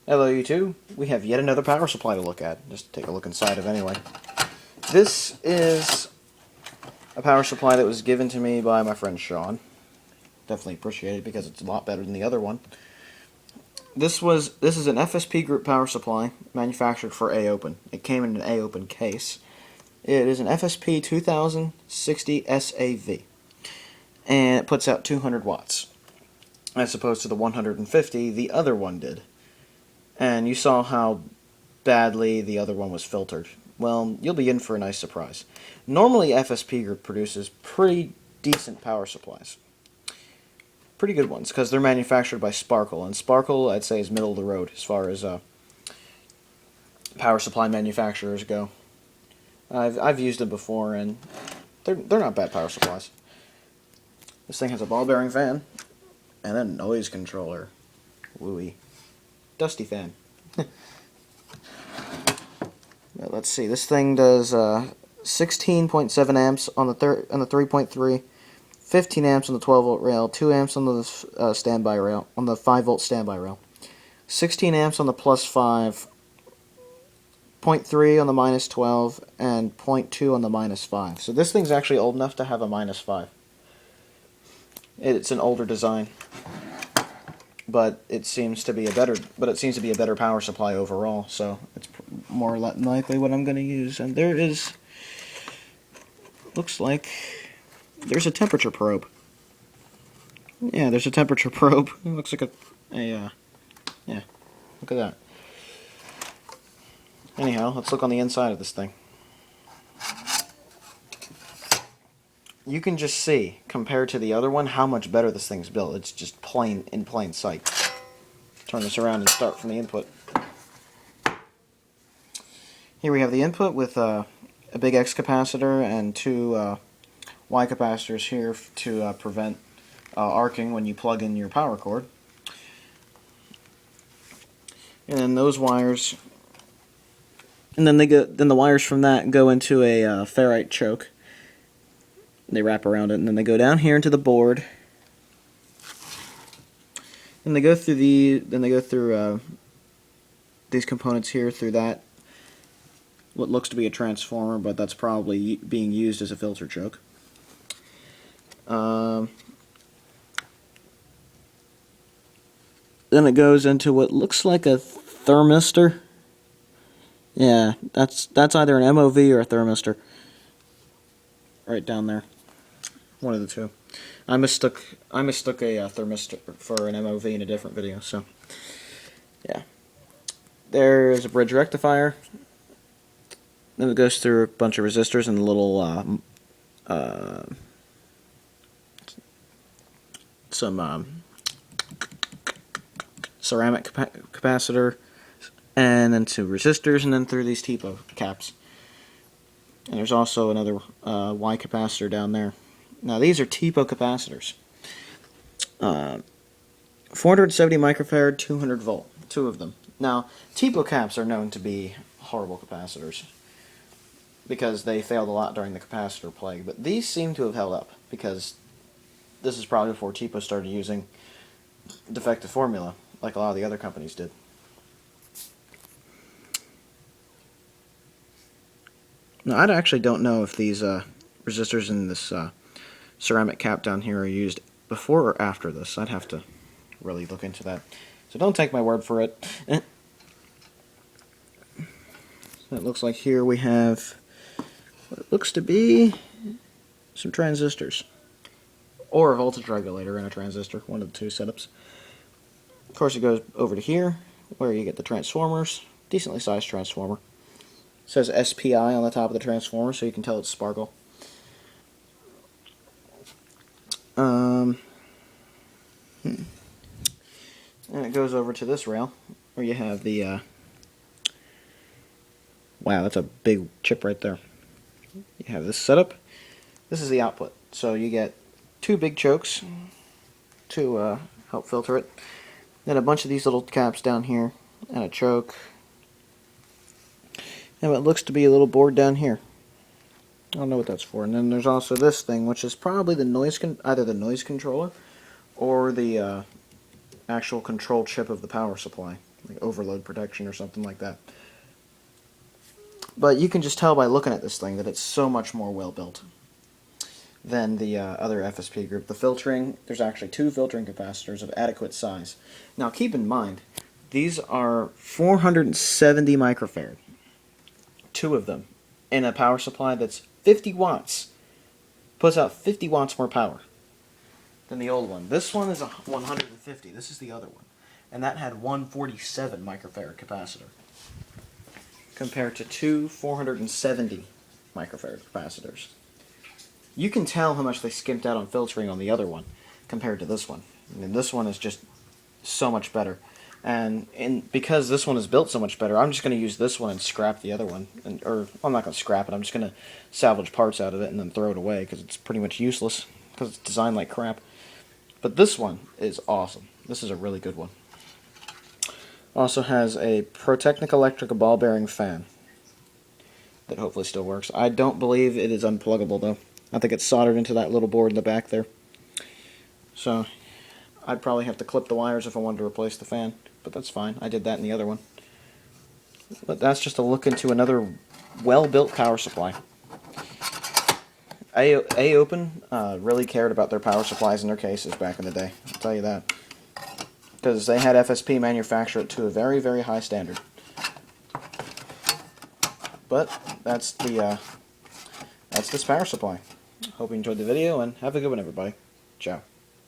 Hello YouTube, we have yet another power supply to look at, just to take a look inside of anyway. This is a power supply that was given to me by my friend Sean. Definitely appreciate it because it's a lot better than the other one. This is an FSP group power supply manufactured for AOpen. It came in an AOpen case. It is an FSP200-60SAV. And it puts out 200 watts. As opposed to the 150 the other one did. And you saw how badly the other one was filtered. Well, you'll be in for a nice surprise. Normally, FSP Group produces pretty decent power supplies. Pretty good ones, because they're manufactured by Sparkle. And Sparkle, I'd say, is middle of the road as far as power supply manufacturers go. I've used them before, and they're not bad power supplies. This thing has a ball bearing fan, and a noise controller. Wooey. Dusty fan. Let's see. This thing does 16.7 amps on the 3.3, 15 amps on the 12-volt rail, 2 amps on the standby rail, on the 5-volt standby rail, 16 amps on the plus 5, 0.3 on the minus 12, and 0.2 on the minus 5. So this thing's actually old enough to have a minus 5. It's an older design. But it seems to be a better power supply overall, so it's more than likely what I'm going to use. And there is, looks like there's a temperature probe. Yeah, there's a temperature probe. It looks like yeah, look at that. Anyhow, let's look on the inside of this thing. You can just see, compared to the other one, how much better this thing's built. It's just in plain sight. Turn this around and start from the input. Here we have the input with a big X capacitor and two Y capacitors here to prevent arcing when you plug in your power cord. And then those wires, and then the wires from that go into a ferrite choke. They wrap around it, and then they go down here into the board, and they go through these components here through that what looks to be a transformer, but that's probably being used as a filter choke. Then it goes into what looks like a thermistor. Yeah, that's either an MOV or a thermistor. Right down there. One of the two. I mistook a thermistor for an MOV in a different video, so yeah. There's a bridge rectifier. Then it goes through a bunch of resistors and a little some ceramic capacitor, and then two resistors, and then through these TPO caps. And there's also another Y capacitor down there. Now these are TPO capacitors. 470 microfarad, 200 volt, two of them. Now TPO caps are known to be horrible capacitors because they failed a lot during the capacitor plague, but these seem to have held up because this is probably before TPO started using defective formula like a lot of the other companies did. Now I actually don't know if these resistors in this ceramic cap down here are used before or after this. I'd have to really look into that. So don't take my word for it. So it looks like here we have what it looks to be some transistors. Or a voltage regulator and a transistor, one of the two setups. Of course it goes over to here, where you get the transformers. Decently sized transformer. It says SPI on the top of the transformer, so you can tell it's Sparkle. And it goes over to this rail, where you have the, wow, that's a big chip right there. You have this setup. This is the output. So you get two big chokes to help filter it. Then a bunch of these little caps down here, and a choke. And what looks to be a little board down here. I don't know what that's for. And then there's also this thing, which is probably the either the noise controller or the actual control chip of the power supply. like overload protection or something like that. But you can just tell by looking at this thing that it's so much more well built than the other FSP group. The filtering, there's actually 2 filtering capacitors of adequate size. Now keep in mind, these are 470 microfarad, 2 of them, in a power supply that's 50 watts. Puts out 50 watts more power than the old one. This one is a 150, this is the other one. And that had 147 microfarad capacitor, compared to 2 470 microfarad capacitors. You can tell how much they skimped out on filtering on the other one compared to this one. I mean, this one is just so much better. And because this one is built so much better, I'm just going to use this one and scrap the other one. Or I'm not going to scrap it, I'm just going to salvage parts out of it and then throw it away because it's pretty much useless because it's designed like crap. But this one is awesome. This is a really good one. Also has a Protechnic electric ball bearing fan that hopefully still works. I don't believe it is unpluggable though. I think it's soldered into that little board in the back there. So I'd probably have to clip the wires if I wanted to replace the fan, but that's fine. I did that in the other one. But that's just a look into another well-built power supply. AOpen really cared about their power supplies in their cases back in the day, I'll tell you that. Because they had FSP manufacture it to a very, very high standard. But that's this power supply. Hope you enjoyed the video, and have a good one, everybody. Ciao.